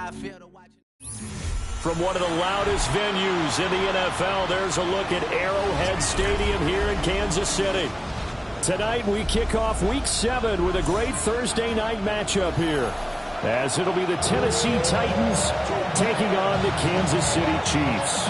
how I feel to watch it. From one of the loudest venues in the NFL, there's a look at Arrowhead Stadium here in Kansas City. Tonight we kick off Week 7 with a great Thursday night matchup here, as it'll be the Tennessee Titans taking on the Kansas City Chiefs.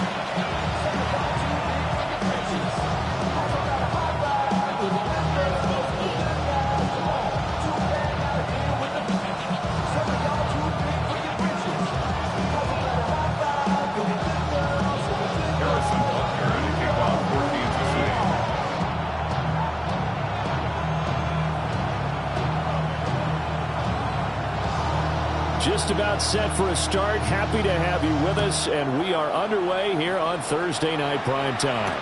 Just about set for a start. Happy to have you with us, and we are underway here on Thursday Night Prime Time.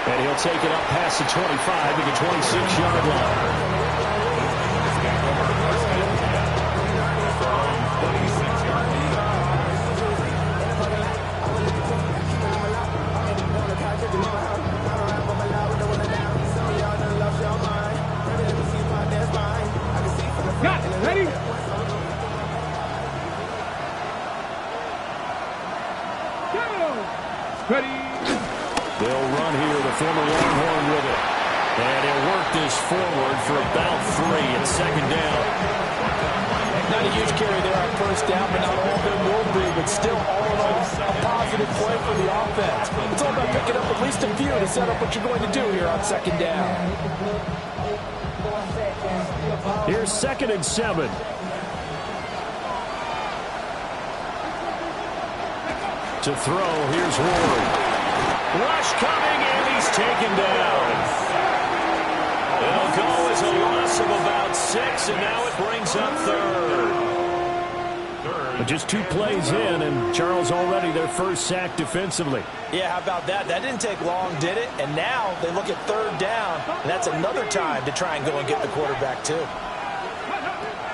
And he'll take it up past the 25 to the 26-yard line. Ready? Go! Ready? They'll run here, the former Longhorn with it. And he'll work this forward for about 3 and second down. Not a huge carry there on first down, but not all there will be, but still all in all, a positive play for the offense. It's all about picking up at least a few to set up what you're going to do here on second down. Here's 2nd and 7. To throw, here's Ward. Rush coming, and he's taken down. It'll go as a loss of about 6, and now it brings up 3rd. But just 2 plays in, and Charles already their first sack defensively. Yeah, how about that? That didn't take long, did it? And now they look at 3rd down, and that's another time to try and go and get the quarterback, too.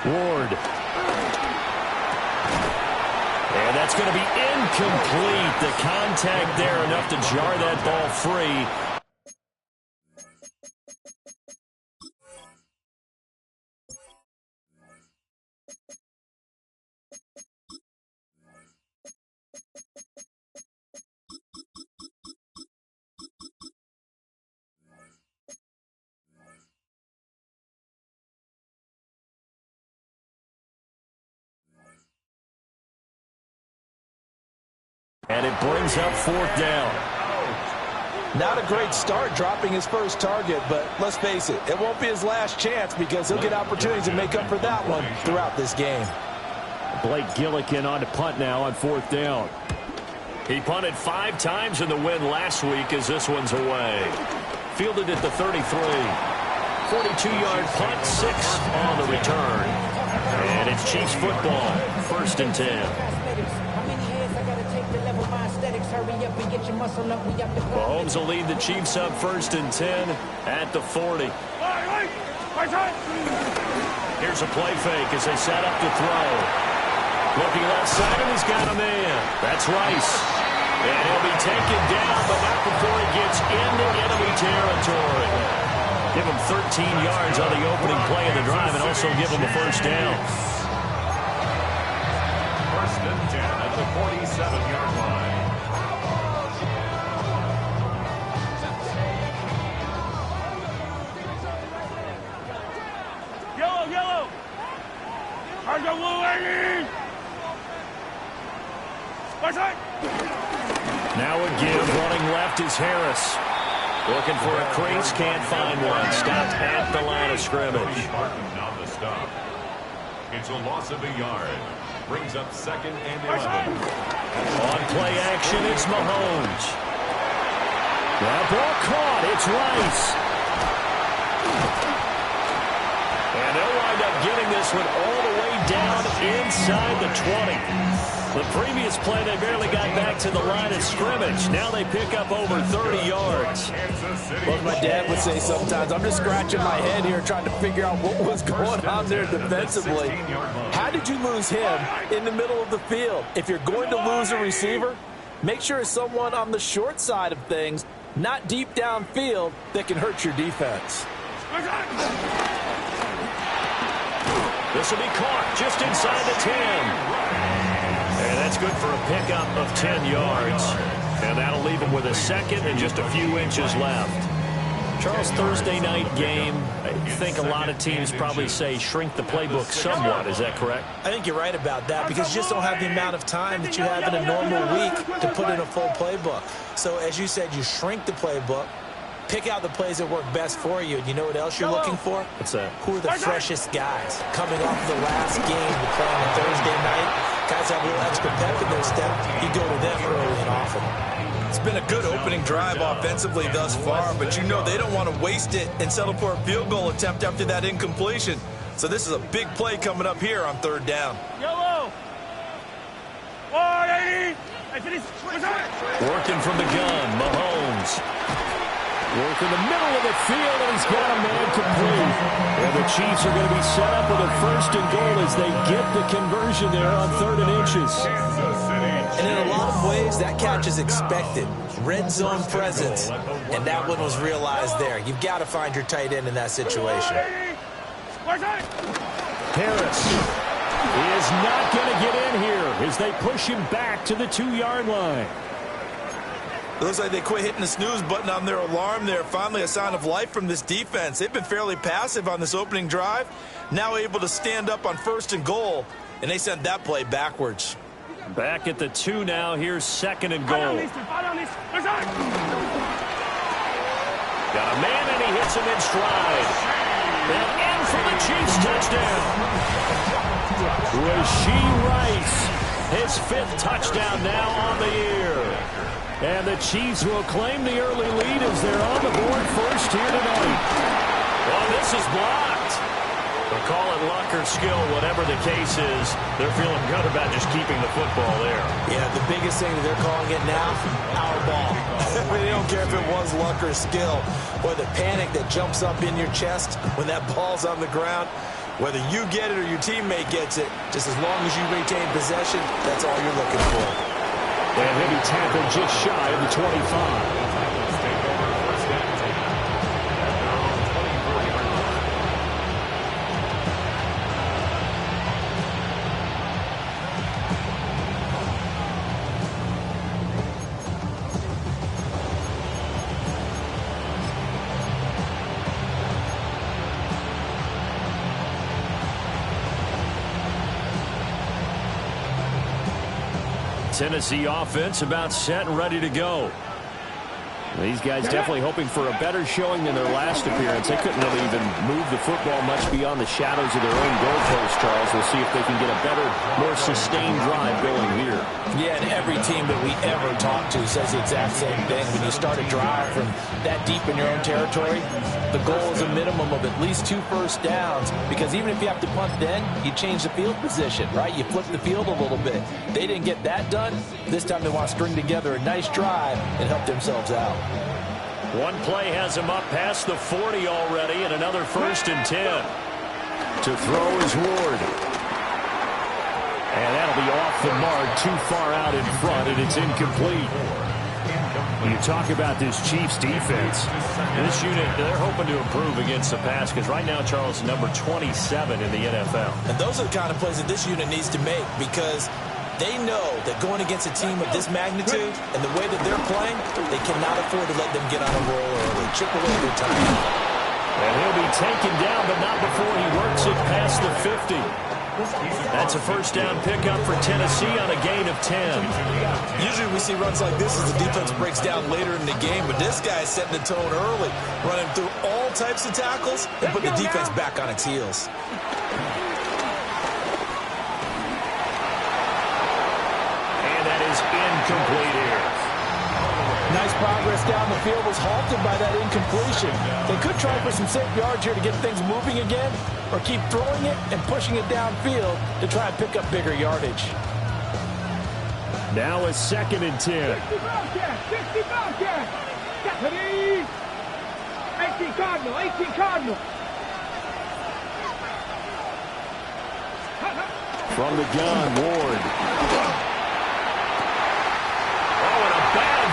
Ward. And that's going to be incomplete. The contact there enough to jar that ball free. And it brings up 4th down. Not a great start dropping his first target, but let's face it, it won't be his last chance because he'll get opportunities to make up for that one throughout this game. Blake Gillikin on to punt now on 4th down. He punted 5 times in the win last week as this one's away. Fielded at the 33. 42-yard punt, 6 on the return. And it's Chiefs football, 1st and 10. Mahomes will lead the Chiefs up 1st and 10 at the 40. Here's a play fake as they set up to throw. Looking left side, and he's got a man. That's Rice. And he'll be taken down, but not before he gets into enemy territory. Give him 13 yards on the opening play of the drive and also give him a first down. 1st and 10 at the 47-yard line. Yellow! Now a give, running left is Harris. Looking for a crease, can't find one. Stopped at the line of scrimmage. On the stop. It's a loss of a yard. Brings up 2nd and 11. On play action, it's Mahomes. That ball caught, it's Rice. And they'll wind up getting this one all the way down inside the 20. The previous play, they barely got back to the line of scrimmage. Now they pick up over 30 yards. Well, my dad would say sometimes, I'm just scratching my head here trying to figure out what was going on there defensively. How did you lose him in the middle of the field? If you're going to lose a receiver, make sure it's someone on the short side of things, not deep downfield, that can hurt your defense. This will be caught just inside the 10. And that's good for a pickup of 10 yards. And that'll leave him with a second and just a few inches left. Charles, Thursday night game, I think a lot of teams probably say shrink the playbook somewhat. Is that correct? I think you're right about that because you just don't have the amount of time that you have in a normal week to put in a full playbook. So as you said, you shrink the playbook, pick out the plays that work best for you. And you know what else you're looking for? What's that? Who are the freshest guys coming off the last game to play on a Thursday night? Guys have a little extra pep in their step. You go to them early and often. It's been a good opening drive offensively thus far, but you know they don't want to waste it and settle for a field goal attempt after that incompletion. So this is a big play coming up here on third down. Yellow. 180. Working from the gun, Mahomes. Working the middle of the field, and he's got a man complete. And the Chiefs are going to be set up with a first and goal as they get the conversion there on 3rd and inches. And in a lot of ways, that catch is expected. Red zone presence, and that one was realized there. You've got to find your tight end in that situation. Harris is not going to get in here as they push him back to the 2-yard line. It looks like they quit hitting the snooze button on their alarm there. Finally a sign of life from this defense. They've been fairly passive on this opening drive. Now able to stand up on 1st and goal, and they sent that play backwards. Back at the 2 now. Here's 2nd and goal. Got a man, and he hits him in stride. And in for the Chiefs touchdown. Rashee Rice, his 5th touchdown now on the year. And the Chiefs will claim the early lead as they're on the board first here tonight. Well, this is blocked. They'll call it luck or skill, whatever the case is. They're feeling good about just keeping the football there. Yeah, the biggest thing that they're calling it now, our ball. They don't care if it was luck or skill, or the panic that jumps up in your chest when that ball's on the ground. Whether you get it or your teammate gets it, just as long as you retain possession, that's all you're looking for. And heavy tackle just shy of the 25. Tennessee offense about set and ready to go. These guys definitely hoping for a better showing than their last appearance. They couldn't really even move the football much beyond the shadows of their own goalpost, Charles. We'll see if they can get a better, more sustained drive going here. Yeah, and every team that we ever talk to says the exact same thing. When you start a drive from that deep in your own territory, the goal is a minimum of at least 2 first downs, because even if you have to punt then, you change the field position, right? You flip the field a little bit. They didn't get that done. This time they want to string together a nice drive and help themselves out. One play has him up past the 40 already, and another 1st and 10. To throw is Ward. And that'll be off the mark, too far out in front, and it's incomplete. When you talk about this Chiefs defense, this unit, they're hoping to improve against the pass, because right now, Charles, number 27 in the NFL. And those are the kind of plays that this unit needs to make, because they know that going against a team of this magnitude and the way that they're playing, they cannot afford to let them get on a roll early. Chip away their time. And he'll be taken down, but not before he works it past the 50. That's a first down pickup for Tennessee on a gain of 10. Usually we see runs like this as the defense breaks down later in the game, but this guy is setting the tone early, running through all types of tackles and putting the defense back on its heels. Incomplete here. Nice progress down the field was halted by that incompletion. They could try for some safe yards here to get things moving again, or keep throwing it and pushing it downfield to try and pick up bigger yardage. Now a 2nd and 10. 60 Bobcat. 18 Cardinal. 18 Cardinal. From the gun, Ward.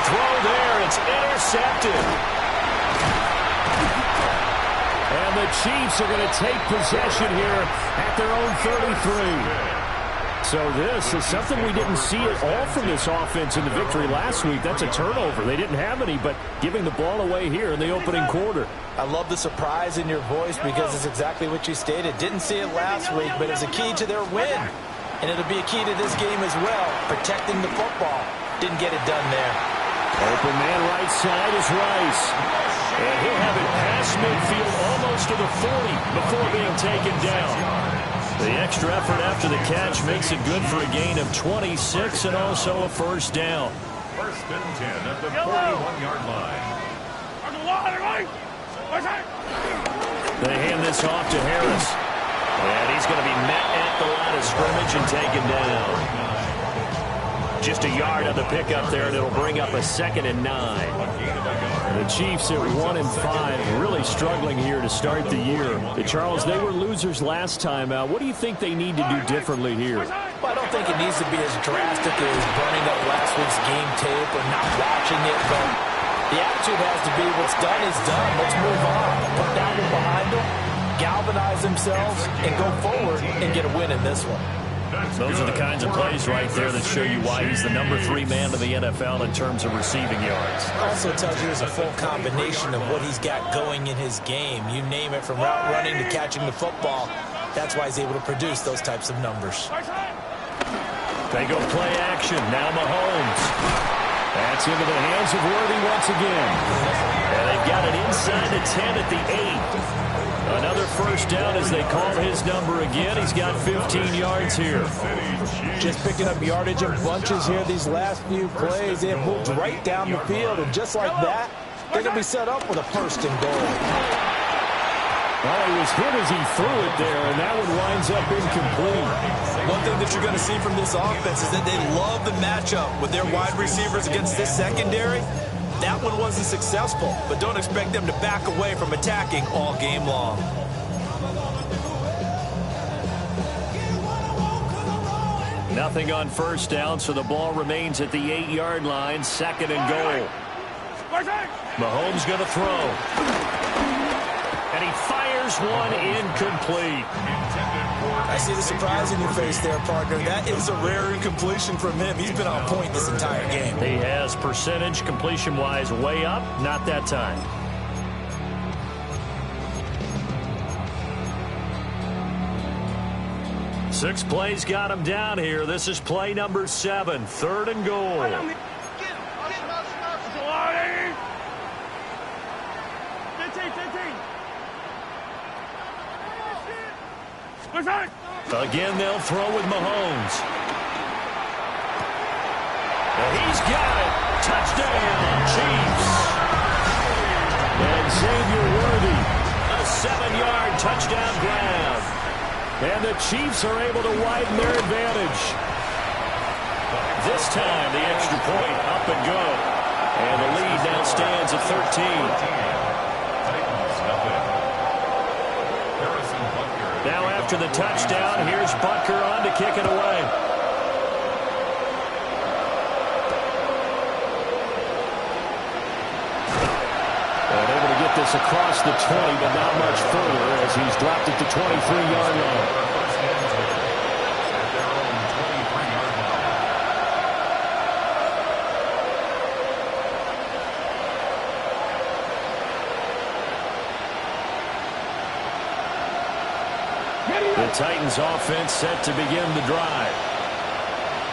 Throw there, it's intercepted. And And the Chiefs are going to take possession here at their own 33. So this is something we didn't see at all from this offense in the victory last week. That's a turnover. They didn't have any, but giving the ball away here in the opening quarter. I love the surprise in your voice because it's exactly what you stated. Didn't see it last week, but it's a key to their win. And it'll be a key to this game as well, protecting the football. Didn't get it done there. Open man right side is Rice. And he'll have it past midfield almost to the 40 before being taken down. The extra effort after the catch makes it good for a gain of 26 and also a first down. First and 10 at the 41-yard line. They hand this off to Harris. And he's going to be met at the line of scrimmage and taken down. Just a yard on the pickup there, and it'll bring up a 2nd and 9. The Chiefs at 1-5, really struggling here to start the year. Charles, they were losers last time out. What do you think they need to do differently here? Well, I don't think it needs to be as drastic as burning up last week's game tape or not watching it, but the attitude has to be what's done is done. Let's move on. Put that one behind them, galvanize themselves, and go forward and get a win in this one. Those are the kinds of plays right there that show you why he's the number 3 man in the NFL in terms of receiving yards. Also tells you there's a full combination of what he's got going in his game. You name it, from route running to catching the football. That's why he's able to produce those types of numbers. They go play action. Now Mahomes. That's into the hands of Worthy once again. And they've got it inside the 10 at the 8. Another first down as they call his number again. He's got 15 yards here. Just picking up yardage in bunches here these last few plays. They have moved right down the field, and just like that, they're going to be set up with a first and goal. Well, he was hit as he threw it there, and that one winds up incomplete. One thing that you're going to see from this offense is that they love the matchup with their wide receivers against this secondary. That one wasn't successful, but don't expect them to back away from attacking all game long. Nothing on first down, so the ball remains at the 8-yard line, 2nd and goal. Mahomes going to throw. And he fires one incomplete. I see the surprise in your face there, partner. That is a rare incompletion from him. He's been on point this entire game. He has percentage completion-wise way up, not that time. Six plays got him down here. This is play number 7, 3rd and goal. Again, they'll throw with Mahomes. And he's got it. Touchdown, Chiefs. And Xavier Worthy, a 7-yard touchdown grab. And the Chiefs are able to widen their advantage. This time, the extra point up and go. And the lead now stands at 13. Now after the touchdown, here's Butker on to kick it away. And able to get this across the 20, but not much further as he's dropped it to 23-yard line. The Titans offense set to begin the drive.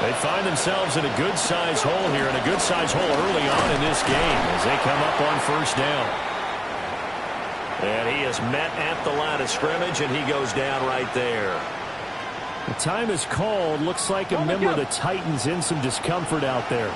They find themselves in a good-sized hole here, and a good-sized hole early on in this game as they come up on first down. And he is met at the line of scrimmage, and he goes down right there. The time is called. Looks like a member of the Titans in some discomfort out there.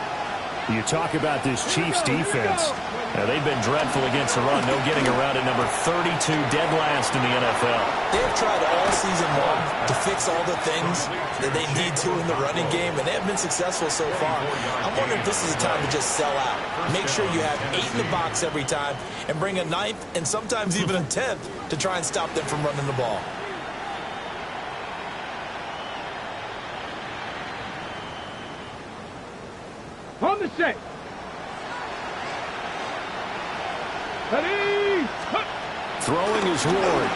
You talk about this Chiefs defense. Now, they've been dreadful against the run. No getting around at number 32, dead last in the NFL. They have tried all season long to fix all the things that they need to in the running game, and they have been successful so far. I'm wondering if this is a time to just sell out. Make sure you have 8 in the box every time and bring a 9th and sometimes even a 10th to try and stop them from running the ball. On the set. Ready. Throwing is Ward.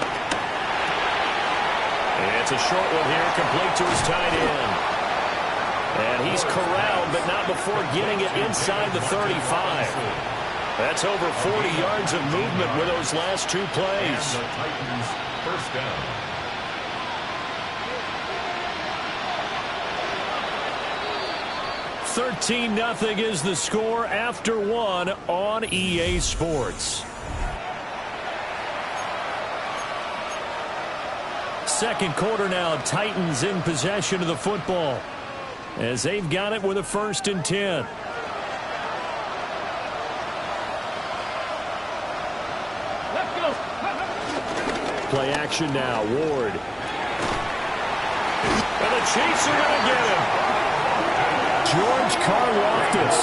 It's a short one here, complete to his tight end. And he's corralled, but not before getting it inside the 35. That's over 40 yards of movement with those last two plays. And the Titans first down. $13-0 is the score after one on EA Sports. Second quarter now, Titans in possession of the football as they've got it with a 1st and 10. Let's go. Play action now, Ward. And the Chiefs are going to get him. George Karlaftis.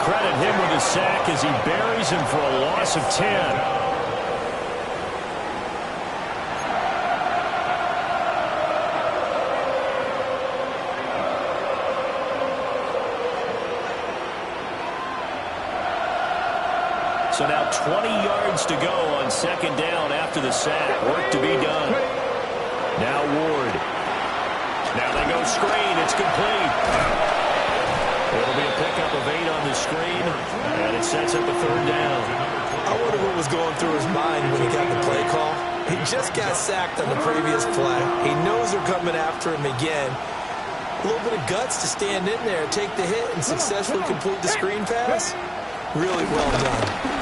Credit him with a sack as he buries him for a loss of 10. So now 20 yards to go on 2nd down after the sack. Work to be done. Now Ward. Now they go screen. It's complete. It'll be a pickup of 8 on the screen, and it sets up a 3rd down. I wonder what was going through his mind when he got the play call. He just got sacked on the previous play. He knows they're coming after him again. A little bit of guts to stand in there, take the hit, and successfully complete the screen pass. Really well done.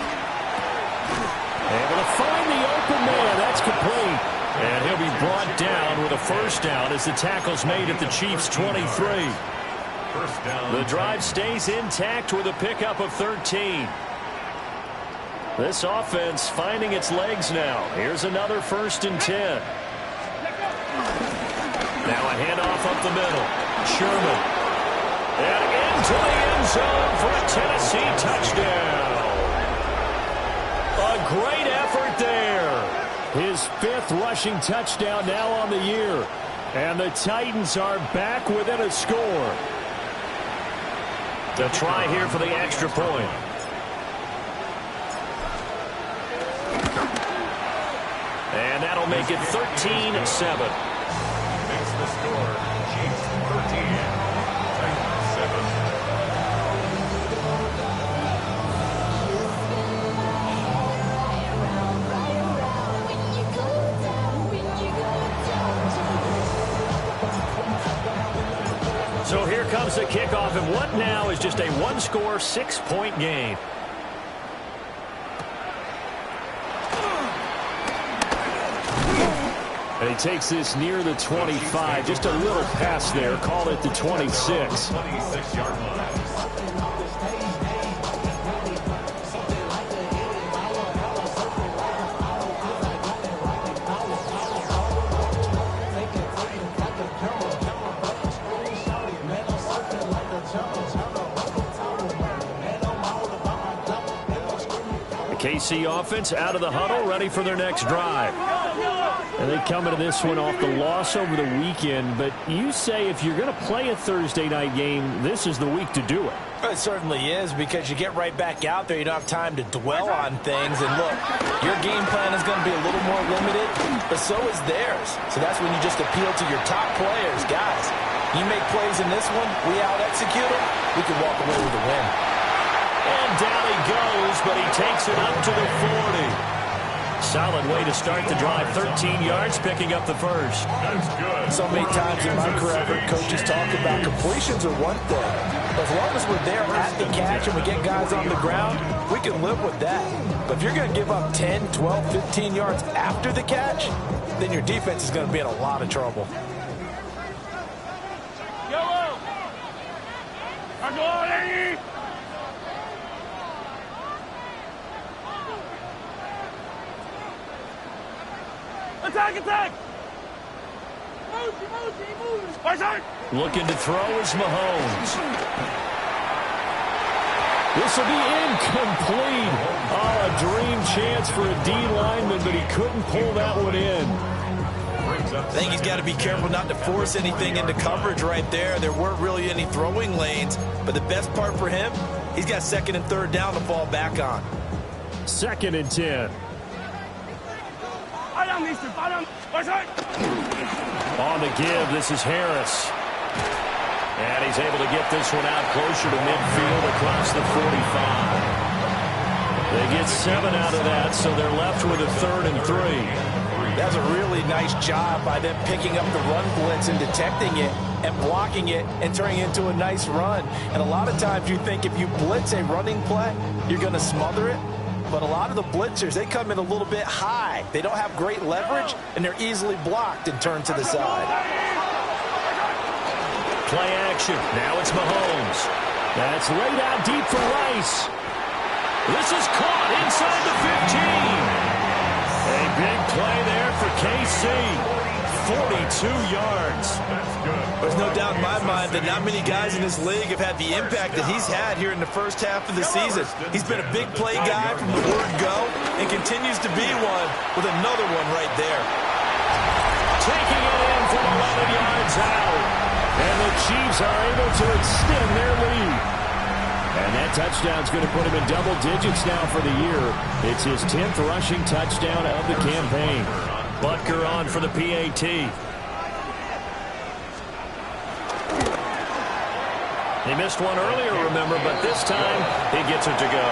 Able to find the open man. That's complete. And he'll be brought down with a 1st down as the tackle's made at the Chiefs' 23. First down. The drive stays intact with a pickup of 13. This offense finding its legs now. Here's another 1st and 10. Now a handoff up the middle. Sherman. And into the end zone for a Tennessee touchdown. A great effort there. His 5th rushing touchdown now on the year. And the Titans are back within a score. The try here for the extra point. And that'll make it 13-7. Makes the score. Chiefs 13. Titans 7. So here comes the kickoff, and what now is just a 1-score, 6-point game. And he takes this near the 25. Just a little pass there. Call it the 26. 26-yard line. KC offense out of the huddle, ready for their next drive. And they come into this one off the loss over the weekend, but you say if you're going to play a Thursday night game, this is the week to do it. It certainly is, because you get right back out there. You don't have time to dwell on things. And look, your game plan is going to be a little more limited, but so is theirs. So that's when you just appeal to your top players. Guys, you make plays in this one, we out-execute them, we can walk away with a win. And down he goes, but he takes it up to the 40. Solid way to start the drive. 13 yards, picking up the 1st. That's good. So many times in my career, I've heard coaches talk about completions are one thing. But as long as we're there at the catch and we get guys on the ground, we can live with that. But if you're going to give up 10, 12, 15 yards after the catch, then your defense is going to be in a lot of trouble. Yellow. Attack, attack! Looking to throw is Mahomes. This will be incomplete. Oh, a dream chance for a D lineman, but he couldn't pull that one in. I think he's got to be careful not to force anything into coverage right there. There weren't really any throwing lanes, but the best part for him, he's got 2nd and 3rd down to fall back on. 2nd and 10. On the give, this is Harris. And he's able to get this one out closer to midfield across the 45. They get 7 out of that, so they're left with a 3rd and 3. That's a really nice job by them picking up the run blitz and detecting it and blocking it and turning it into a nice run. And a lot of times you think if you blitz a running play, you're going to smother it. But a lot of the blitzers, they come in a little bit high. They don't have great leverage, and they're easily blocked and turned to the side. Play action. Now it's Mahomes. That's laid out deep for Rice. This is caught inside the 15. A big play there for KC. 42 yards. There's no doubt in my mind that not many guys in this league have had the impact that he's had here in the first half of the season. He's been a big play guy from the word go and continues to be one with another one right there. Taking it in from 11 yards out. And the Chiefs are able to extend their lead. And that touchdown's going to put him in double digits now for the year. It's his 10th rushing touchdown of the campaign. Butker on for the PAT. He missed one earlier, remember, but this time he gets it to go.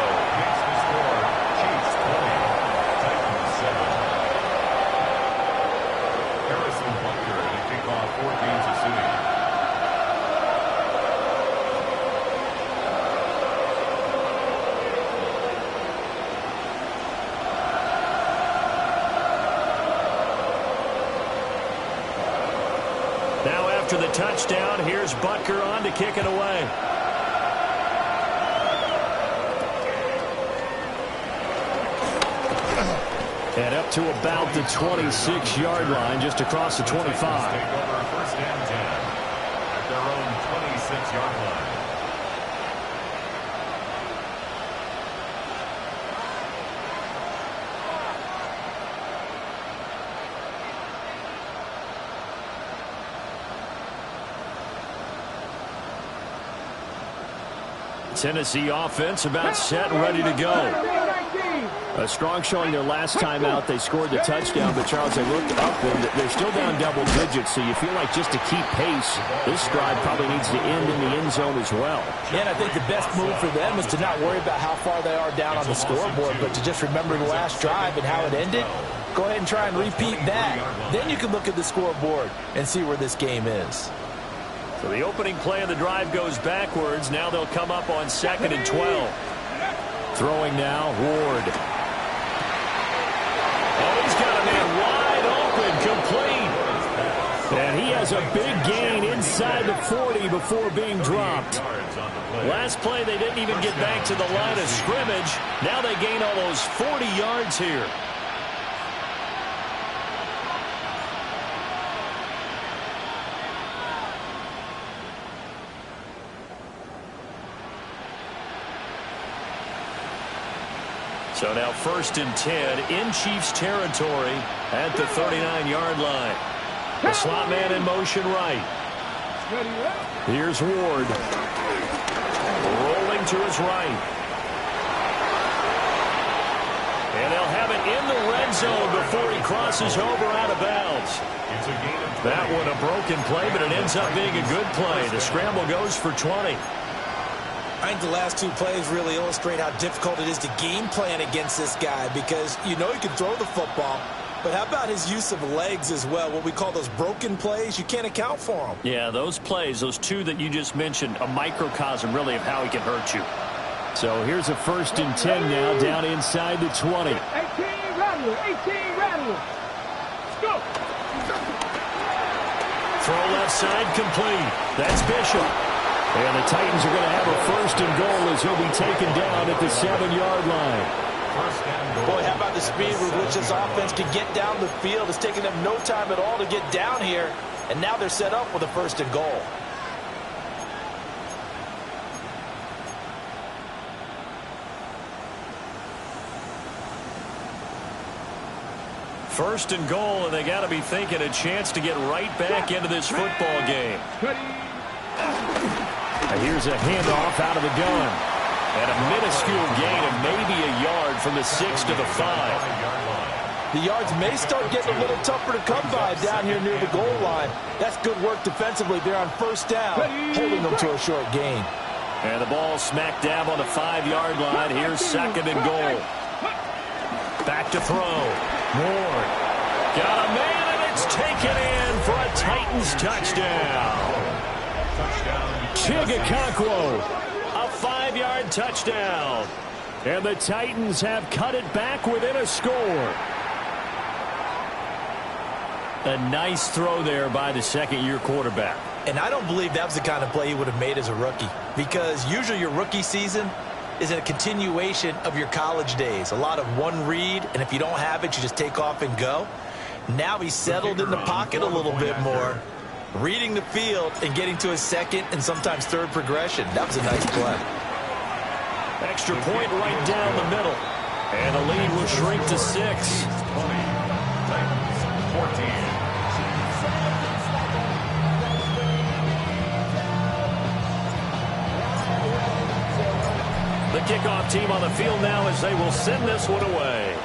Harrison Butker to kick off for Kansas City. Now after the touchdown, here's Butker on to kick it away. And up to about the 26-yard line, just across the 25. Take over 1st and 10 at their own 26-yard line. Tennessee offense about set and ready to go. A strong showing their last time out. They scored the touchdown, but Charles, they looked up and they're still down double digits, so you feel like just to keep pace, this drive probably needs to end in the end zone as well. Yeah, and I think the best move for them is to not worry about how far they are down on the scoreboard, but to just remember the last drive and how it ended. Go ahead and try and repeat that. Then you can look at the scoreboard and see where this game is. So the opening play of the drive goes backwards. Now they'll come up on 2nd and 12. Throwing now, Ward. Oh, he's got a man wide open, complete. And he has a big gain inside the 40 before being dropped. Last play, they didn't even get back to the line of scrimmage. Now they gain almost 40 yards here. So now 1st and 10 in Chiefs territory at the 39-yard line. The slot man in motion right. Here's Ward. Rolling to his right. And they'll have it in the red zone before he crosses over out of bounds. That one a broken play, but it ends up being a good play. The scramble goes for 20. I think the last 2 plays really illustrate how difficult it is to game plan against this guy because you know he can throw the football, but how about his use of legs as well? What we call those broken plays, you can't account for them. Yeah, those plays, those 2 that you just mentioned, a microcosm really of how he can hurt you. So here's a 1st and 10 now down inside the 20. 18 rattle. Let's go. Throw left side complete. That's Bishop. And the Titans are going to have a 1st and goal as he'll be taken down at the 7-yard line. Boy, how about the speed with which this offense can get down the field? It's taken them no time at all to get down here, and now they're set up with a 1st and goal. First and goal, and they got to be thinking a chance to get right back into this football game. And here's a handoff out of the gun. And a minuscule gain of maybe a yard from the 6 to the 5. The yards may start getting a little tougher to come by down here near the goal line. That's good work defensively there on first down, holding them to a short gain. And the ball smack dab on the 5-yard line. Here's second and goal. Back to throw. Ward. Got a man, and it's taken in for a Titans touchdown. Chigakonkwo. A 5-yard touchdown. And the Titans have cut it back within a score. A nice throw there by the second-year quarterback. And I don't believe that was the kind of play he would have made as a rookie, because usually your rookie season is a continuation of your college days. A lot of one read, and if you don't have it, you just take off and go. Now he's settled in the pocket a little bit more, reading the field and getting to his second and sometimes third progression. That was a nice play. Extra point right down the middle. And the lead will shrink to 6. 14. The kickoff team on the field now as they will send this one away.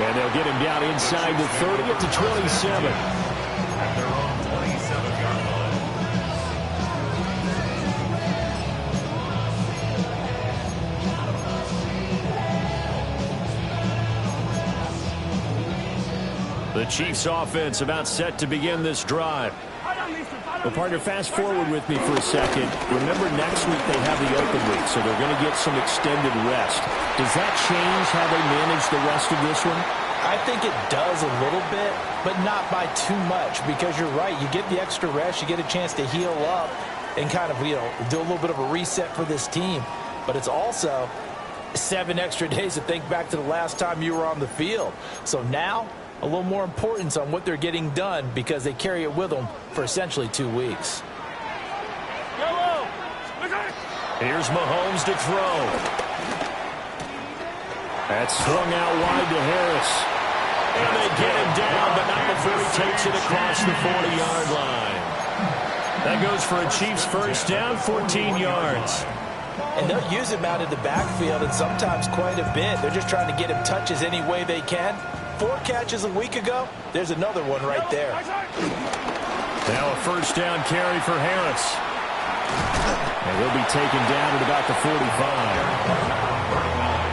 And they'll get him down inside the 30 at the 27. At their own 27-yard line. The Chiefs offense about set to begin this drive. Well, partner, fast forward with me for a second. Remember, next week they have the open week, so they're going to get some extended rest. Does that change how they manage the rest of this one? I think it does a little bit, but not by too much, because you're right. You get the extra rest, you get a chance to heal up and kind of, do a little bit of a reset for this team. But it's also 7 extra days to think back to the last time you were on the field. So now, a little more importance on what they're getting done, because they carry it with them for essentially 2 weeks. Here's Mahomes to throw. That's swung out wide to Harris. And they get him down, but not before he takes it across the 40-yard line. That goes for a Chiefs first down, 14 yards. And they'll use him out in the backfield, and sometimes quite a bit. They're just trying to get him touches any way they can. 4 catches a week ago, there's another one right there. Now a first down carry for Harris. And he'll be taken down at about the 45.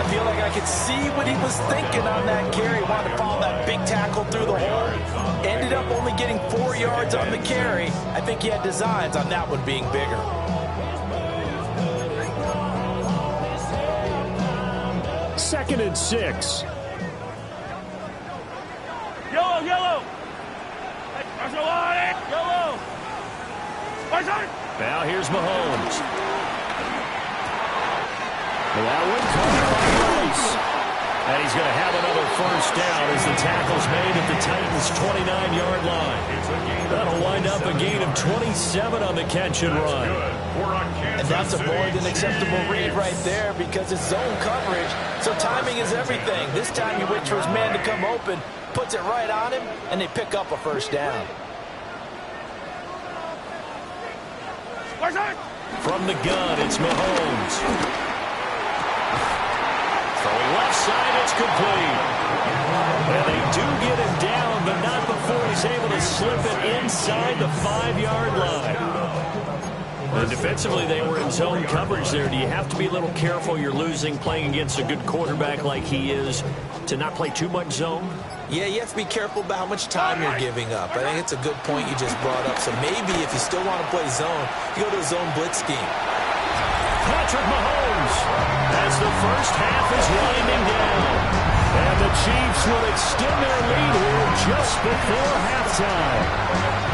I feel like I could see what he was thinking on that carry. Wanted to follow that big tackle through the hole. Ended up only getting 4 yards on the carry. I think he had designs on that one being bigger. Second and 6. Yellow. Yellow. Now here's Mahomes. That one caught by Rice. And he's going to have another first down as the tackle's made at the Titans' 29-yard line. That'll wind up a gain of 27 on the catch and run. And that's a more than acceptable read right there, because it's zone coverage, so timing is everything. This time he waits for his man to come open, puts it right on him, and they pick up a first down. From the gun, it's Mahomes. Throwing left side, it's complete. And they do get him down, but not before he's able to slip it inside the 5-yard line. And defensively, they were in zone coverage there. Do you have to be a little careful? You're losing, playing against a good quarterback like he is, to not play too much zone? Yeah, you have to be careful about how much time you're giving up. I think it's a good point you just brought up. So maybe if you still want to play zone, you go to a zone blitz scheme. Patrick Mahomes, as the first half is winding down. And the Chiefs will extend their lead here just before halftime.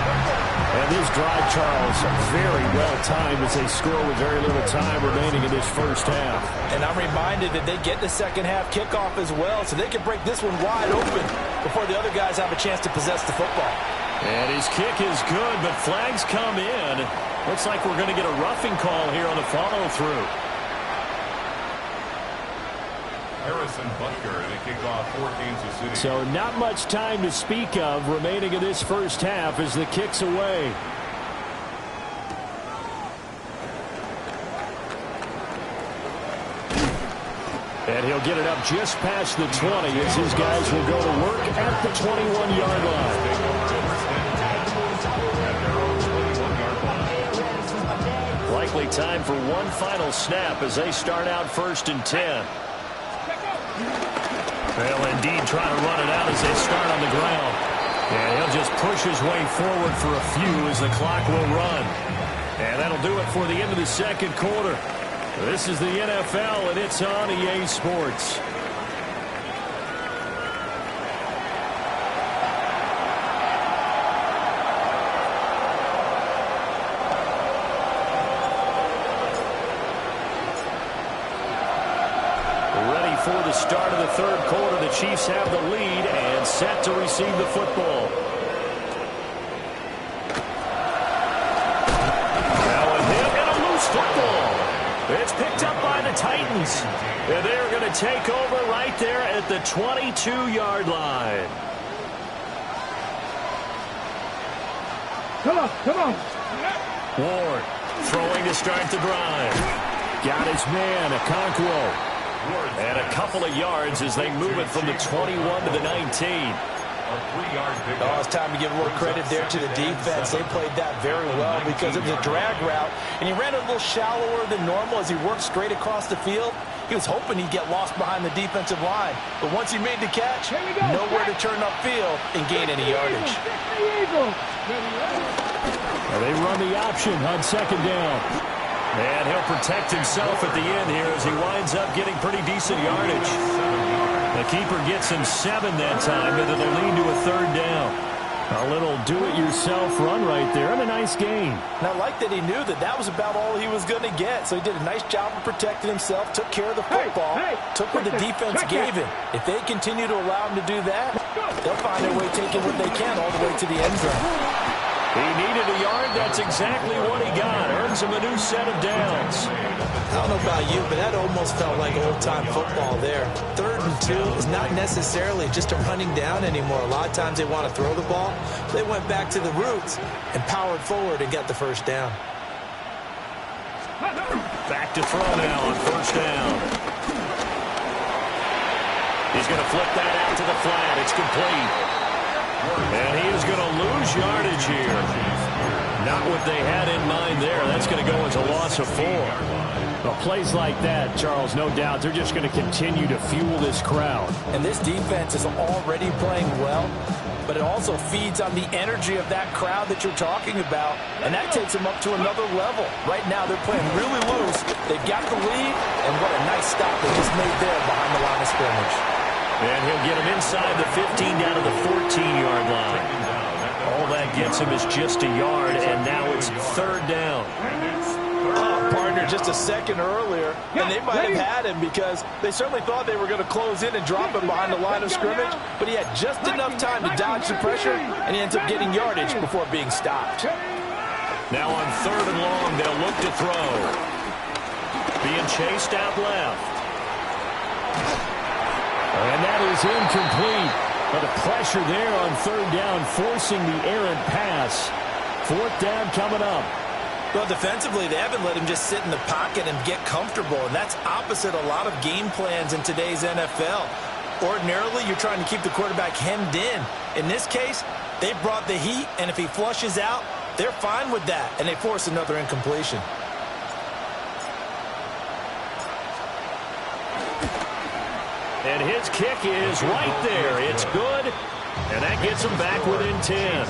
And this drive, Charles, very well timed as they score with very little time remaining in this first half. And I'm reminded that they get the second half kickoff as well, so they can break this one wide open before the other guys have a chance to possess the football. And his kick is good, but flags come in. Looks like we're going to get a roughing call here on the follow-through. Harrison Butker, the kickoff for Kansas City. So not much time to speak of remaining in this first half as the kick's away. And he'll get it up just past the 20 as his guys will go to work at the 21-yard line. Likely time for one final snap as they start out 1st and 10. They'll indeed try to run it out as they start on the ground. And he'll just push his way forward for a few as the clock will run. And that'll do it for the end of the second quarter. This is the NFL, and it's on EA Sports. Ready for the start of the third quarter. The Chiefs have the lead and set to receive the football. Now with him and a loose football. It's picked up by the Titans. And they're going to take over right there at the 22-yard line. Come on, come on. Ward throwing to start the drive. Got his man, Okonkwo. And a couple of yards as they move it from the 21 to the 19. Oh, it's time to give a little credit there to the defense. They played that very well because it was a drag route, and he ran a little shallower than normal as he worked straight across the field. He was hoping he'd get lost behind the defensive line, but once he made the catch, nowhere to turn upfield and gain any yardage. They run the option on 2nd down. And he'll protect himself at the end here as he winds up getting pretty decent yardage. The keeper gets him 7 that time, and it'll lead to a 3rd down. A little do-it-yourself run right there, and a nice gain. And I like that he knew that that was about all he was going to get, so he did a nice job of protecting himself, took care of the football, took what the defense gave him. If they continue to allow him to do that, they'll find their way taking what they can all the way to the end zone. He needed a yard. That's exactly what he got. Earns him a new set of downs. I don't know about you, but that almost felt like old-time football there. 3rd and 2 is not necessarily just a running down anymore. A lot of times they want to throw the ball. They went back to the roots and powered forward and got the 1st down. Back to throw now on 1st down. He's going to flip that out to the flat. It's complete. And he is going to lose yardage here. Not what they had in mind there. That's going to go as a loss of 4. Well, plays like that, Charles, no doubt, they're just going to continue to fuel this crowd. And this defense is already playing well, but it also feeds on the energy of that crowd that you're talking about, and that takes them up to another level. Right now, they're playing really loose. They've got the lead, and what a nice stop they just made there behind the line of scrimmage. And he'll get him inside the 15 down to the 14-yard line. All that gets him is just a yard, and now it's 3rd down. Partner, just a second earlier, and they might have had him because they certainly thought they were going to close in and drop him behind the line of scrimmage, but he had just enough time to dodge the pressure, and he ends up getting yardage before being stopped. Now on 3rd and long, they'll look to throw. Being chased out left. And that is incomplete. But the pressure there on 3rd down, forcing the errant pass. 4th down coming up. Well, defensively, they haven't let him just sit in the pocket and get comfortable, and that's opposite a lot of game plans in today's NFL. Ordinarily, you're trying to keep the quarterback hemmed in. In this case, they brought the heat, and if he flushes out, they're fine with that, and they force another incompletion. And his kick is right there. It's good. And that gets him back within 10.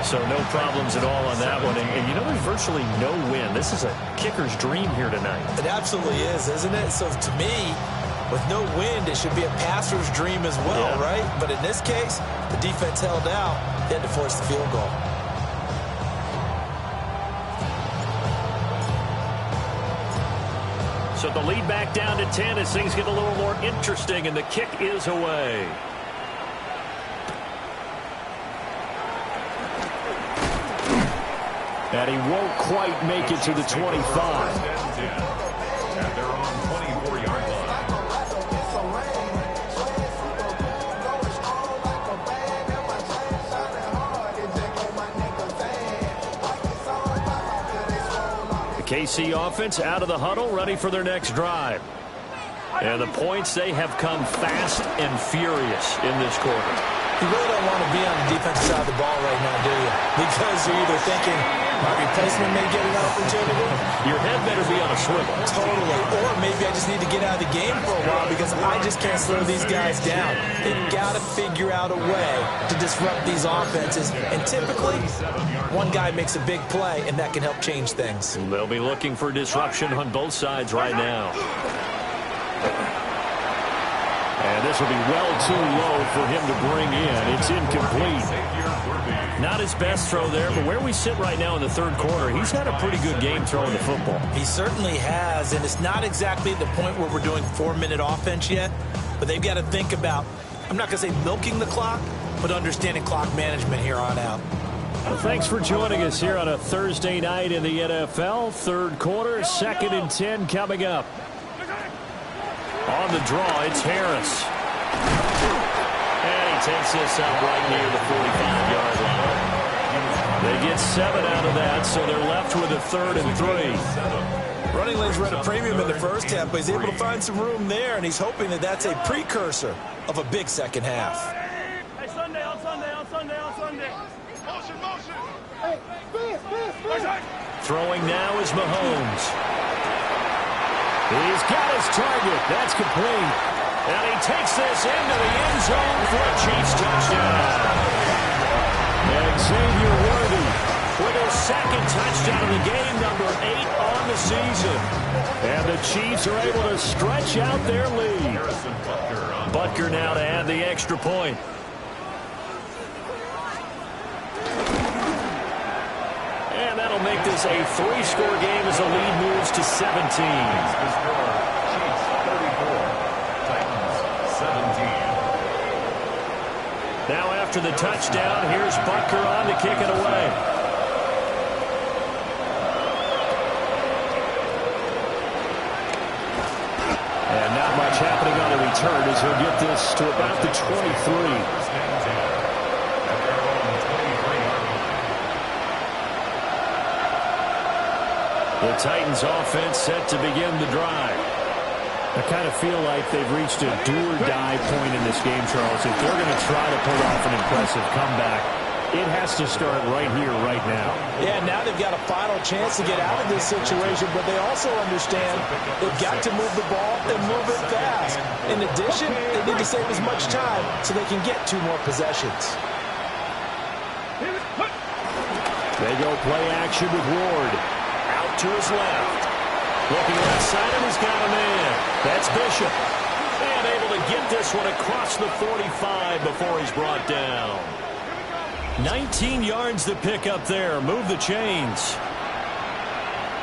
So no problems at all on that one. And you know, there's virtually no win. This is a kicker's dream here tonight. It absolutely is, isn't it? So to me, with no wind, it should be a passer's dream as well, right? But in this case, the defense held out. They had to force the field goal. So the lead back down to 10 as things get a little more interesting, and the kick is away. And he won't quite make it to the 25. And they're on 24-yard line. The KC offense out of the huddle, ready for their next drive. And the points, they have come fast and furious in this quarter. You really don't want to be on the defensive side of the ball right now, do you? Because you're either thinking, my replacement may get an opportunity. Your head better be on a swivel. Totally. Or maybe I just need to get out of the game for a while because I just can't slow these guys down. They've got to figure out a way to disrupt these offenses. And typically, one guy makes a big play, and that can help change things. They'll be looking for disruption on both sides right now. And this will be well too low for him to bring in. It's incomplete. Not his best throw there, but where we sit right now in the third quarter, he's had a pretty good game throwing the football. He certainly has, and it's not exactly the point where we're doing 4-minute offense yet, but they've got to think about, I'm not going to say milking the clock, but understanding clock management here on out. Well, thanks for joining us here on a Thursday night in the NFL. Third quarter, 2nd and 10 coming up. On the draw, it's Harris. And he takes this up right near the 45-yard line. They get 7 out of that, so they're left with a 3rd and 3. Running lanes were at a premium in the first half, but he's able to find some room there, and he's hoping that that's a precursor of a big second half. Hey, Sunday, on Sunday, on Sunday, on Sunday. Motion, motion. Throwing now is Mahomes. He's got his target. That's complete. And he takes this into the end zone for a Chiefs touchdown. And Xavier Worthy with his 2nd touchdown of the game, number 8 on the season. And the Chiefs are able to stretch out their lead. Butker now to add the extra point. And that'll make this a 3-score game as the lead moves to 17. Now after the touchdown, here's Butker on to kick it away. And not much happening on the return as he'll get this to about the 23. The Titans offense set to begin the drive. I kind of feel like they've reached a do-or-die point in this game, Charles. If they're going to try to pull off an impressive comeback, it has to start right here, right now. Yeah, now they've got a final chance to get out of this situation, but they also understand they've got to move the ball and move it fast. In addition, they need to save as much time so they can get 2 more possessions. They go play action with Ward. Out to his left. Looking left side, and he's got a man. That's Bishop. And able to get this one across the 45 before he's brought down. 19 yards to pick up there. Move the chains.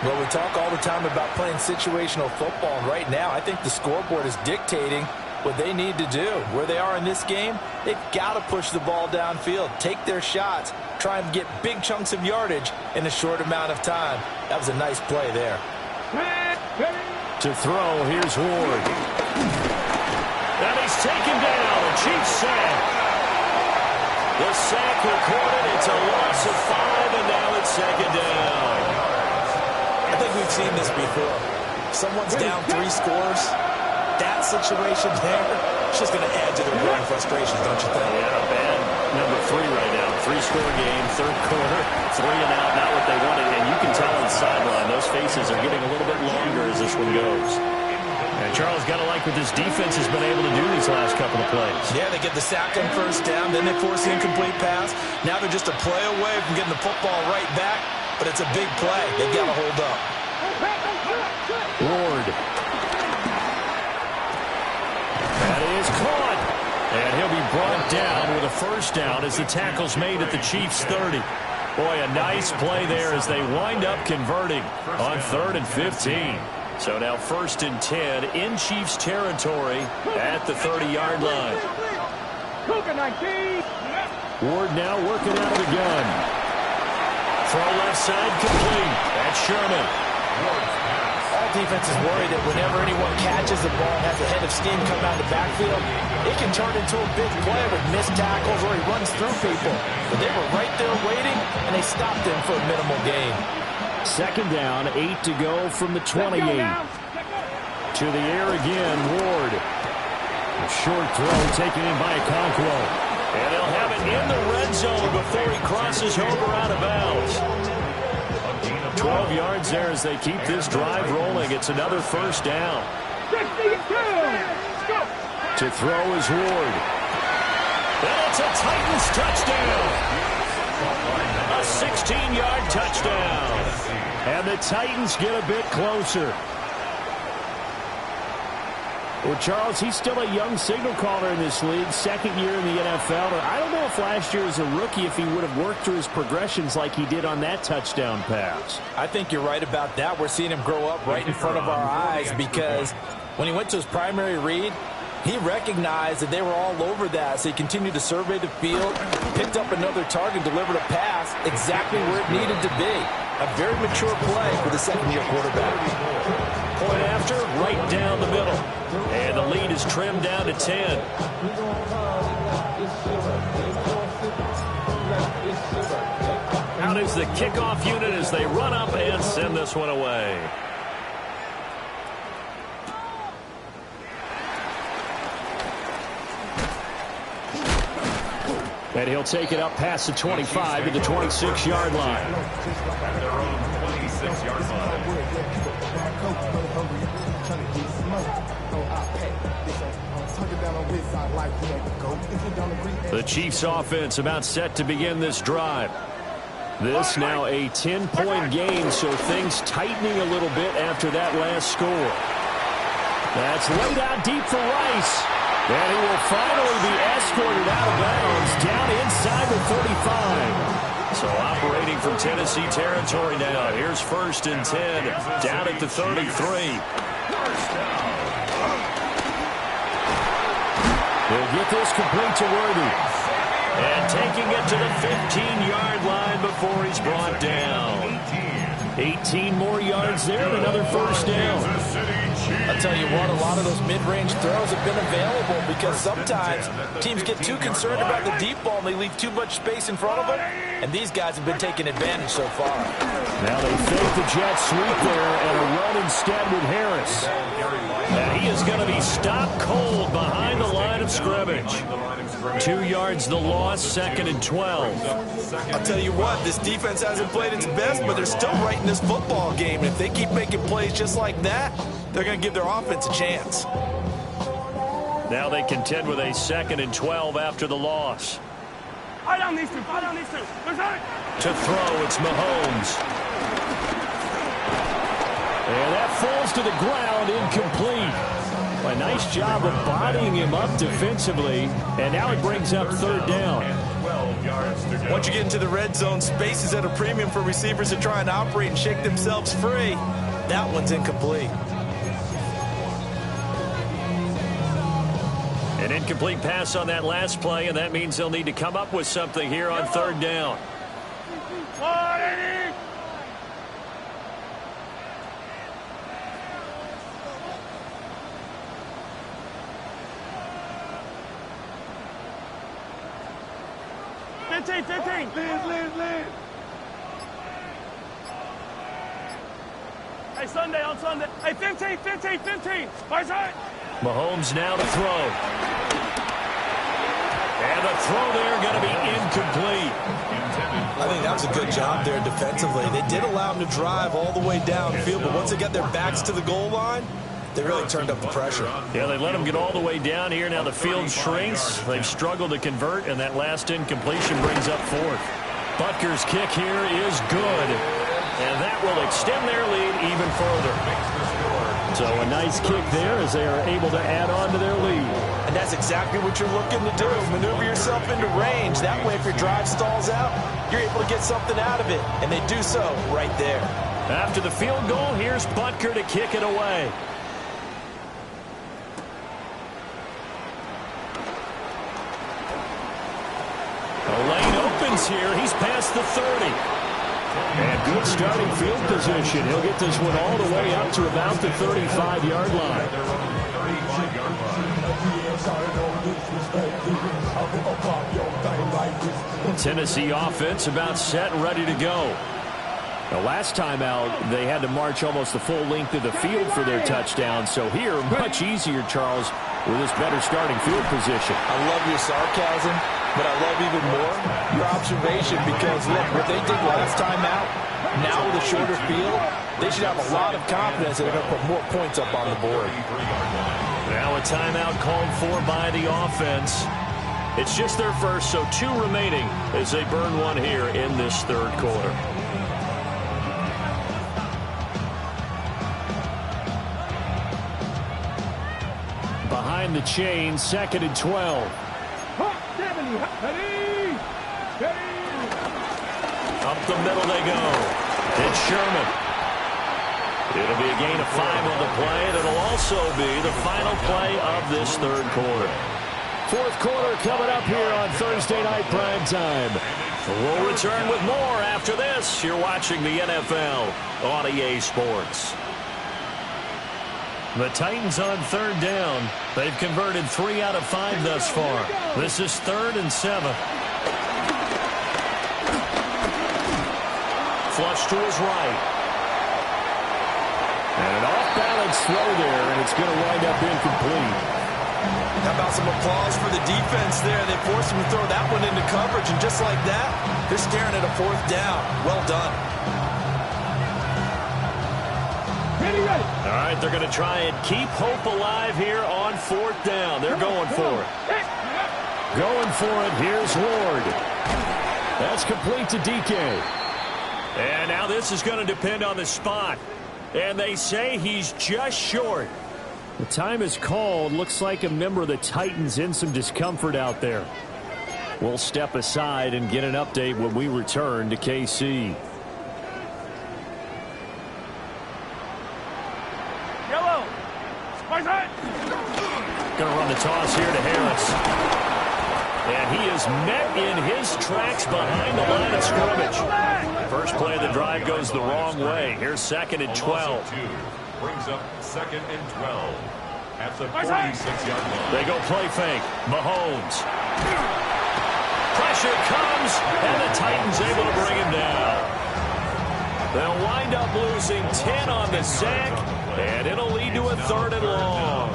Well, we talk all the time about playing situational football, and right now I think the scoreboard is dictating what they need to do. Where they are in this game, they've got to push the ball downfield, take their shots, try and get big chunks of yardage in a short amount of time. That was a nice play there. To throw, here's Ward. And he's taken down. The Chiefs sack. The sack recorded. It's a loss of 5, and now it's 2nd down. I think we've seen this before. Someone's down 3 scores. That situation there, it's just going to add to their growing frustrations, don't you think? Yeah, bad number 3 right now. 3-score game, third quarter, 3 and out, not what they wanted. And you can tell on the sideline, those faces are getting a little bit longer as this one goes. And Charles, got to like what this defense has been able to do these last couple of plays. Yeah, they get the sack on first down, then they force the incomplete pass. Now they're just a play away from getting the football right back, but it's a big play. They've got to hold up. Ward. That is caught. And he'll be brought down with a first down as the tackle's made at the Chiefs' 30. Boy, a nice play there as they wind up converting on 3rd and 15. So now 1st and 10 in Chiefs territory at the 30-yard line. Ward now working out of the gun. Throw left side complete. That's Sherman. All defense is worried that whenever anyone catches the ball and has a head of steam come out of the backfield, it can turn into a big play with missed tackles or he runs through people. But they were right there waiting, and they stopped him for a minimal gain. 2nd down, 8 to go from the 28. To the air again, Ward. A short throw taken in by Okonkwo. And they'll have it in the red zone before he crosses over out of bounds. 12 yards there as they keep this drive rolling. It's another first down. To throw is Ward. And it's a Titans touchdown. A 16-yard touchdown. And the Titans get a bit closer. Well, Charles, he's still a young signal caller in this league, second year in the NFL. I don't know if last year as a rookie if he would have worked through his progressions like he did on that touchdown pass. I think you're right about that. We're seeing him grow up right in front of our eyes because when he went to his primary read, he recognized that they were all over that, so he continued to survey the field, picked up another target, delivered a pass exactly where it needed to be. A very mature play for the second-year quarterback. Point after, right down the middle. And the lead is trimmed down to 10. Out is the kickoff unit as they run up and send this one away. And he'll take it up past the 25 to the 26-yard line. At their own 26-yard line. The Chiefs offense about set to begin this drive. This now a 10-point game, so things tightening a little bit after that last score. That's laid out deep for Rice. And he will finally be escorted out of bounds down inside the 35. So operating from Tennessee territory now. Here's 1st and 10 down at the 33. He'll get this complete to Worthy. And taking it to the 15-yard line before he's brought down. 18 more yards there and another first down. I'll tell you what, a lot of those mid-range throws have been available because sometimes teams get too concerned about the deep ball and they leave too much space in front of them, and these guys have been taking advantage so far. Now they fake the jet sweep there and a run instead with Harris. And he is going to be stopped cold behind the line of scrimmage. 2 yards the loss, 2nd and 12. I'll tell you what, this defense hasn't played its best, but they're still right in this football game. And if they keep making plays just like that, they're going to give their offense a chance. Now they contend with a 2nd and 12 after the loss. Eye down these two. Eye down these two. To throw, it's Mahomes. And that falls to the ground, incomplete. A nice job of bodying him up defensively, and now it brings up 3rd down. Once you get into the red zone, space is at a premium for receivers to try and operate and shake themselves free. That one's incomplete. An incomplete pass on that last play, and that means they'll need to come up with something here on 3rd down. 15. Lead. Hey, Sunday on Sunday. Hey, 15. My side. Mahomes now to throw. And the throw there going to be incomplete. I think that was a good job there defensively. They did allow them to drive all the way downfield, but once they got their backs to the goal line, they really turned up the pressure. Yeah, they let them get all the way down here. Now the field shrinks. They've struggled to convert, and that last incompletion brings up 4th. Butker's kick here is good, and that will extend their lead even further. So a nice kick there as they are able to add on to their lead. And that's exactly what you're looking to do. Maneuver yourself into range. That way, if your drive stalls out, you're able to get something out of it. And they do so right there. After the field goal, here's Butker to kick it away. The lane opens here. He's past the 30. And good starting field position. He'll get this one all the way up to about the 35-yard line. Tennessee offense about set and ready to go. The last time out, they had to march almost the full length of the field for their touchdown. So here, much easier, Charles, with this better starting field position. I love your sarcasm, but I love even more your observation because, look, what they did last time out, now with a shorter field, they should have a lot of confidence that they're going to put more points up on the board. Now a timeout called for by the offense. It's just their first, so 2 remaining as they burn one here in this third quarter. Behind the chain, 2nd and 12. Up the middle they go. It's Sherman. It'll be a gain of 5 on the play, and it'll also be the final play of this third quarter. Fourth quarter coming up here on Thursday Night Prime Time. We'll return with more after this. You're watching the NFL on EA Sports. The Titans on 3rd down. They've converted 3 out of 5 thus far. This is 3rd and 7. Flush to his right. And an off-balance throw there, and it's going to wind up incomplete. How about some applause for the defense there? They forced him to throw that one into coverage, and just like that, they're staring at a 4th down. Well done. All right, they're going to try and keep hope alive here on 4th down. They're going for it. Going for it. Here's Ward. That's complete to DK. And now this is going to depend on the spot. And they say he's just short. The time is called. Looks like a member of the Titans in some discomfort out there. We'll step aside and get an update when we return to KC. Yellow. Going to run the toss here to Harris. And he is met in his tracks behind the line of scrimmage. First play of the drive goes the wrong way. Here's 2nd and 12. Brings up 2nd and 12 at the 46-yard line. They go play fake. Mahomes. Pressure comes, and the Titans able to bring him down. They'll wind up losing 10 on the sack, and it'll lead to a 3rd and long.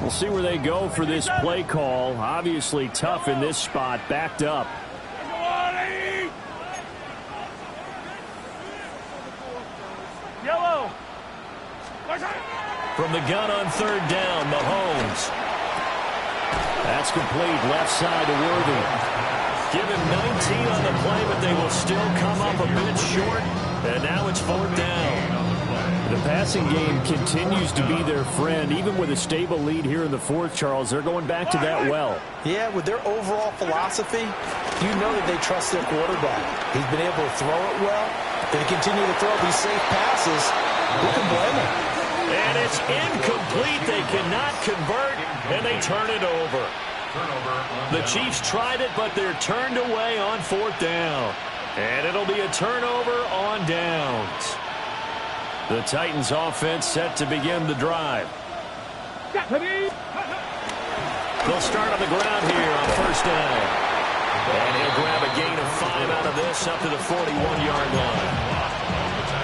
We'll see where they go for this play call. Obviously tough in this spot, backed up. Yellow. From the gun on 3rd down, Mahomes. That's complete, left side to Worthy. Give him 19 on the play, but they will still come up a bit short. And now it's 4th down. The passing game continues to be their friend. Even with a stable lead here in the 4th, Charles, they're going back to that well. Yeah, with their overall philosophy, you know that they trust their quarterback. He's been able to throw it well. If they continue to throw these safe passes, who can blame them? And it's incomplete. They cannot convert, and they turn it over. The Chiefs tried it, but they're turned away on 4th down. And it'll be a turnover on downs. The Titans offense set to begin the drive. They'll start on the ground here on 1st down. And he'll grab a gain of 5 out of this up to the 41-yard line.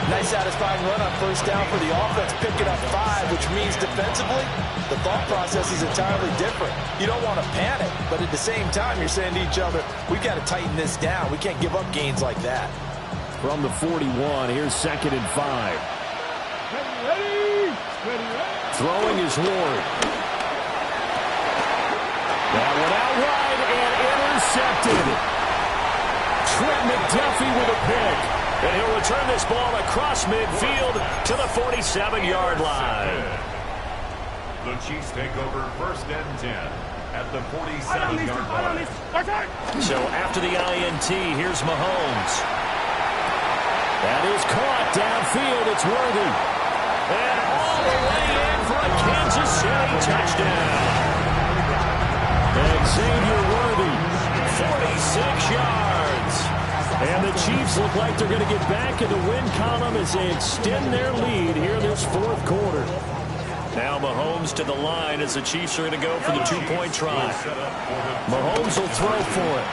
Nice satisfying run on 1st down for the offense, picking up 5, which means defensively, the thought process is entirely different. You don't want to panic, but at the same time, you're saying to each other, we've got to tighten this down. We can't give up gains like that. From the 41, here's 2nd and 5. Throwing is Ward. That one out wide and intercepted. Trent McDuffie with a pick. And he'll return this ball across midfield to the 47-yard line. The Chiefs take over 1st and 10 at the 47-yard line. So after the INT, here's Mahomes. That is caught downfield. It's Worthy. And all the way in for a Kansas City touchdown. And Xavier Worthy, 46 yards. And the Chiefs look like they're going to get back in the win column as they extend their lead here this fourth quarter. Now Mahomes to the line as the Chiefs are going to go for the two-point try. Mahomes will throw for it.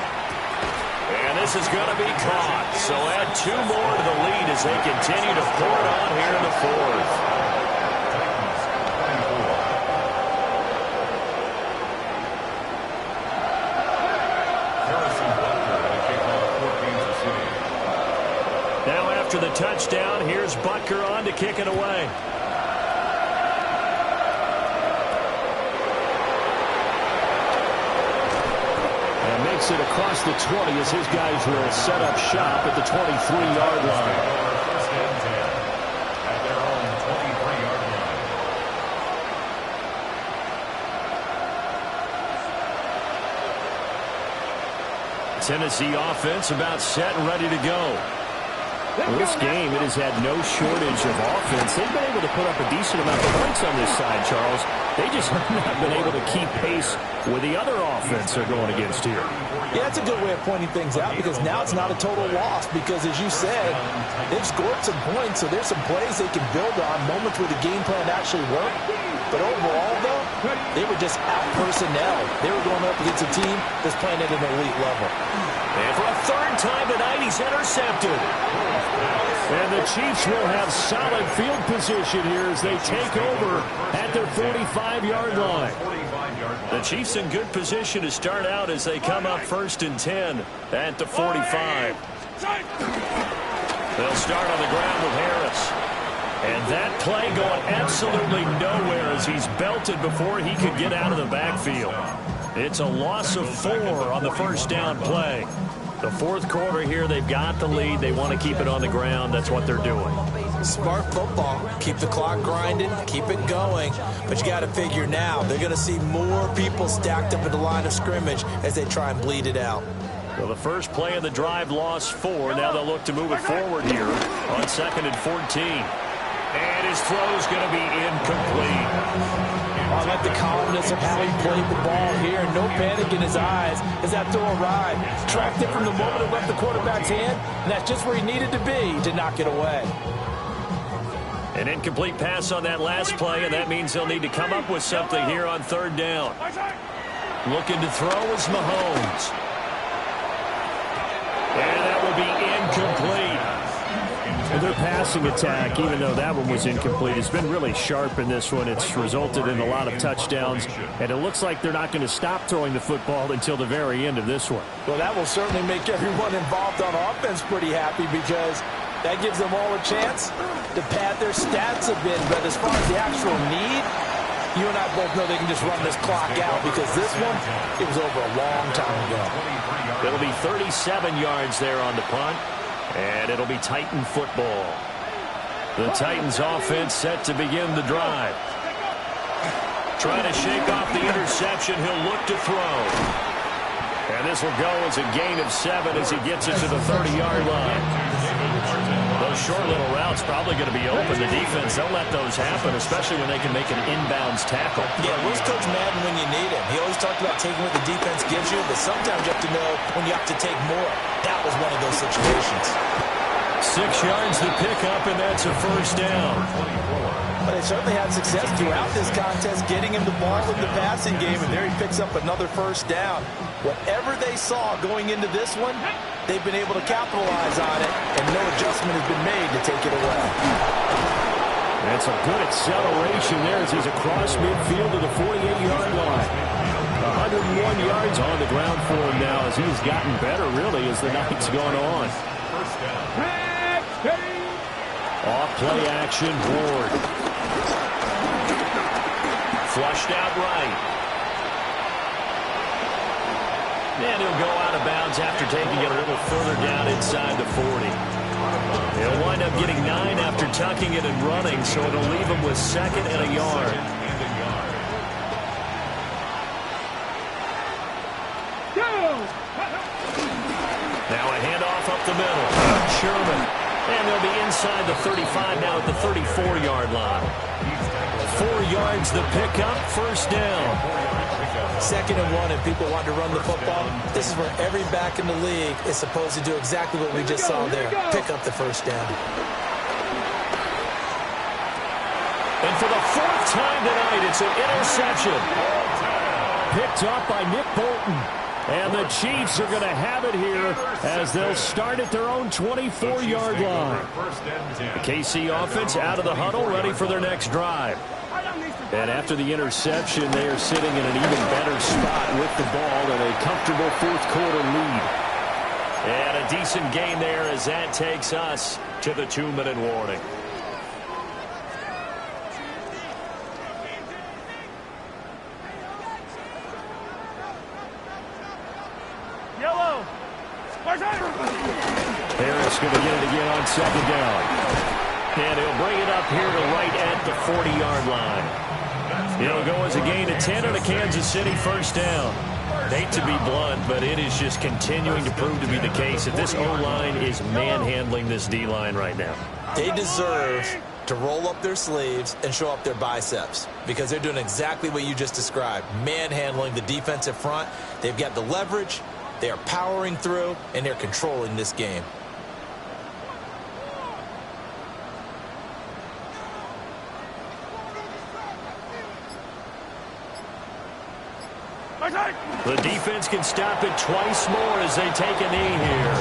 And this is going to be caught. So add 2 more to the lead as they continue to pour it on here in the fourth. Now after the touchdown, here's Butker on to kick it away. Makes it across the 20 as his guys will set up shop at the 23-yard line. First and 10 at their own 23-yard line. Tennessee offense about set and ready to go. Well, this game, it has had no shortage of offense. They've been able to put up a decent amount of points on this side, Charles. They just have not been able to keep pace with the other offense they're going against here. Yeah, that's a good way of pointing things out because now it's not a total loss because, as you said, they've scored some points, so there's some plays they can build on, moments where the game plan actually worked. But overall, though, they were just out-personnel. They were going up against a team that's playing at an elite level. And for a third time tonight, he's intercepted. And the Chiefs will have solid field position here as they take over at their 45-yard line. The Chiefs in good position to start out as they come up 1st and 10 at the 45. They'll start on the ground with Harris. And that play going absolutely nowhere as he's belted before he could get out of the backfield. It's a loss of 4 on the first down play. The fourth quarter here, they've got the lead. They want to keep it on the ground. That's what they're doing. Smart football. Keep the clock grinding. Keep it going. But you got to figure now, they're going to see more people stacked up at the line of scrimmage as they try and bleed it out. Well, the first play of the drive lost 4. Now they'll look to move it forward here on 2nd and 14. And his throw's going to be incomplete. I like the calmness of how he played the ball here. No panic in his eyes as that throw arrived. Tracked it from the moment it left the quarterback's hand, and that's just where he needed to be to knock it away. An incomplete pass on that last play, and that means they'll need to come up with something here on 3rd down. Looking to throw is Mahomes. And that will be incomplete. Their passing attack, even though that one was incomplete, has been really sharp in this one. It's resulted in a lot of touchdowns, and it looks like they're not going to stop throwing the football until the very end of this one. Well, that will certainly make everyone involved on offense pretty happy because that gives them all a chance to pad their stats a bit. But as far as the actual need, you and I both know they can just run this clock out because this one, it was over a long time ago. It'll be 37 yards there on the punt. And it'll be Titan football. The Titans offense set to begin the drive. Trying to shake off the interception. He'll look to throw. And this will go as a gain of 7 as he gets it to the 30-yard line. Those short little routes probably going to be open. The defense, they'll let those happen, especially when they can make an inbounds tackle. Yeah, where's Coach Madden when you need him? He always talked about taking what the defense gives you, but sometimes you have to know when you have to take more. That was one of those situations. 6 yards to pick up, and that's a first down. But they certainly had success throughout this contest, getting him the ball in the passing game, and there he picks up another first down. Whatever they saw going into this one, they've been able to capitalize on it, and no adjustment has been made to take it away. That's a good acceleration there as he's across midfield to the 48-yard line. 101 yards on the ground for him now as he's gotten better, really, as the night's gone on. Off play action, Ward. Flushed out right. And he'll go out of bounds after taking it a little further down inside the 40. He'll wind up getting 9 after tucking it and running, so it'll leave him with 2nd and a yard. Now a handoff up the middle. Sherman. And they'll be inside the 35 now at the 34-yard line. 4 yards the pickup, first down. 2nd and 1, and people want to run the football. This is where every back in the league is supposed to do exactly what we just saw there. Pick up the first down. And for the 4th time tonight, it's an interception. Picked up by Nick Bolton. And the Chiefs are going to have it here as they'll start at their own 24-yard line. The KC offense out of the huddle, ready for their next drive. And after the interception, they are sitting in an even better spot with the ball and a comfortable 4th quarter lead. And a decent gain there as that takes us to the 2-minute warning. Yellow. Harris going to get it again on 2nd down. And he'll bring it up here to right at the 40-yard line. It'll go as a gain of 10 on a Kansas City first down. Hate to be blunt, but it is just continuing to prove to be the case that this O-line is manhandling this D-line right now. They deserve to roll up their sleeves and show up their biceps because they're doing exactly what you just described, manhandling the defensive front. They've got the leverage, they are powering through, and they're controlling this game. The defense can stop it twice more as they take a knee here.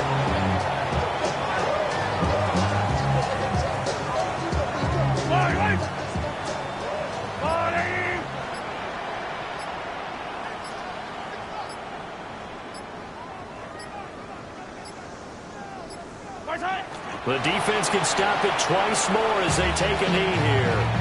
The defense can stop it twice more as they take a knee here.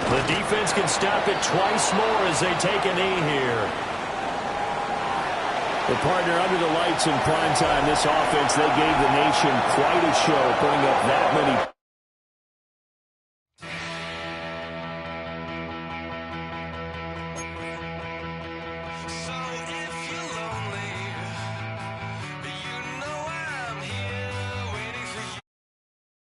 The defense can stop it twice more as they take a knee here. Well, partner, under the lights in primetime, this offense, they gave the nation quite a show, putting up that many